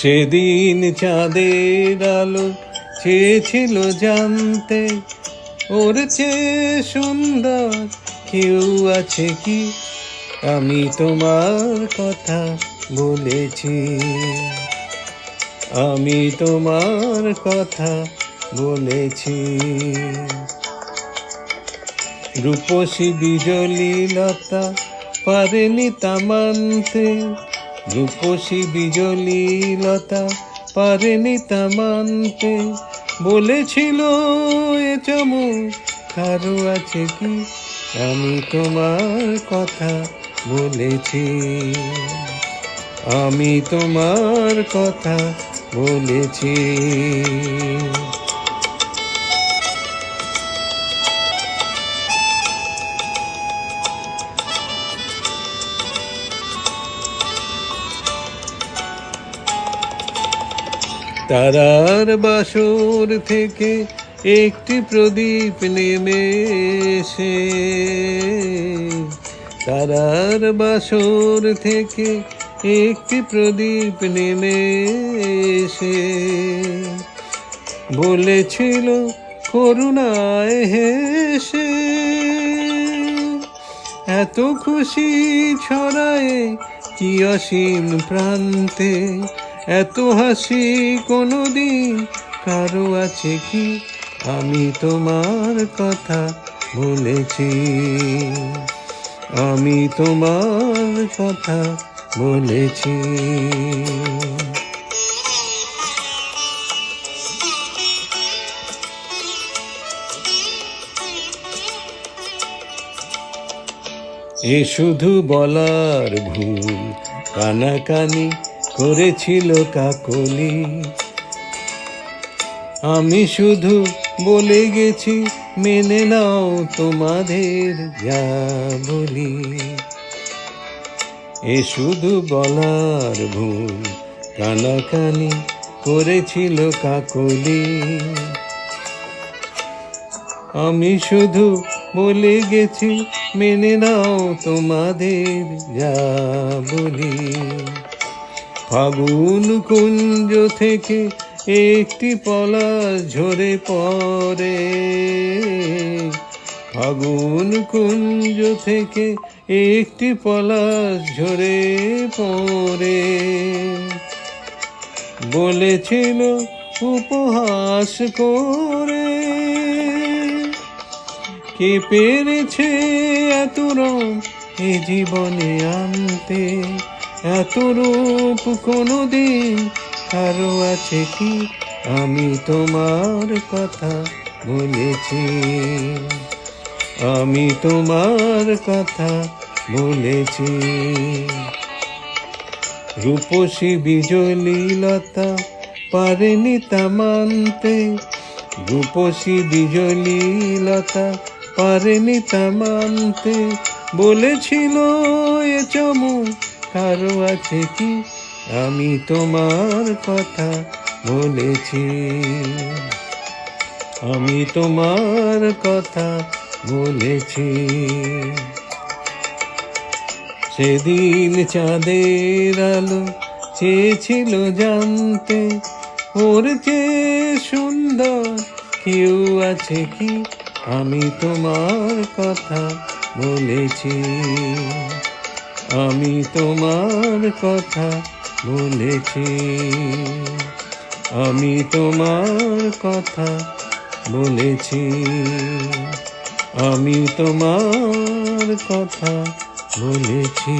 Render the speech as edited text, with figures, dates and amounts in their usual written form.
সেদিন চাঁদের আলো চেয়েছিল জানতে, ওর চেয়ে সুন্দর কেউ আছে কি? আমি তোমার কথা বলেছি, আমি তোমার কথা বলেছি। রূপসী বিজলি লতা পারেনি তা মানতে, রূপসী বিজলি লতা পারেনি তা মানতে। বলেছিল এ চমক কারো আছে কি? আমি তোমার কথা বলেছি, আমি তোমার কথা বলেছি। তারার বাসর থেকে একটি প্রদীপ নেমে এসে, তারার বাসর থেকে একটি প্রদীপ নেমে এসে বলেছিল করুণায় হেসে, এত খুশি ছড়ায় কি অসীম প্রান্তে, এত হাসি কোনোদিন কারো আছে কি? আমি তোমার কথা বলেছি, আমি তোমার কথা বলেছি। এ শুধু বলার ভুল, কানাকানি করেছিল কাকলি। আমি শুধু বলে গেছি মেনে নাও তোমাদের যা বলি। এ শুধু বলার ভুল, কানাকানি করেছিল কাকলি। আমি শুধু বলে গেছি মেনে নাও তোমাদের যা বলি। ফাগুন কুঞ্জ থেকে একটি পলাশ ঝরে পড়ে, ফাগুন কুঞ্জ থেকে একটি পলাশ ঝরে পড়ে। বলেছিল উপহাস করে, কে পেরেছে এত রং এ জীবনে আনতে, এত রূপ কোনোদিন কারো আছে কি? আমি তোমার কথা বলেছি, আমি তোমার কথা বলেছি। রূপসী বিজলি লতা পারেনি তা মানতে, রূপসী বিজলি লতা পারেনি তা মানতে। বলেছিল এ চমক কারো আছে কি? আমি তোমার কথা বলেছি, আমি তোমার কথা বলেছি। সেদিন চাঁদের আলো চেয়েছিল জানতে, ওর চেয়ে সুন্দর কেউ আছে কি? আমি তোমার কথা বলেছি, আমি তোমার কথা বলেছি, আমি তোমার কথা বলেছি, আমি তোমার কথা বলেছি।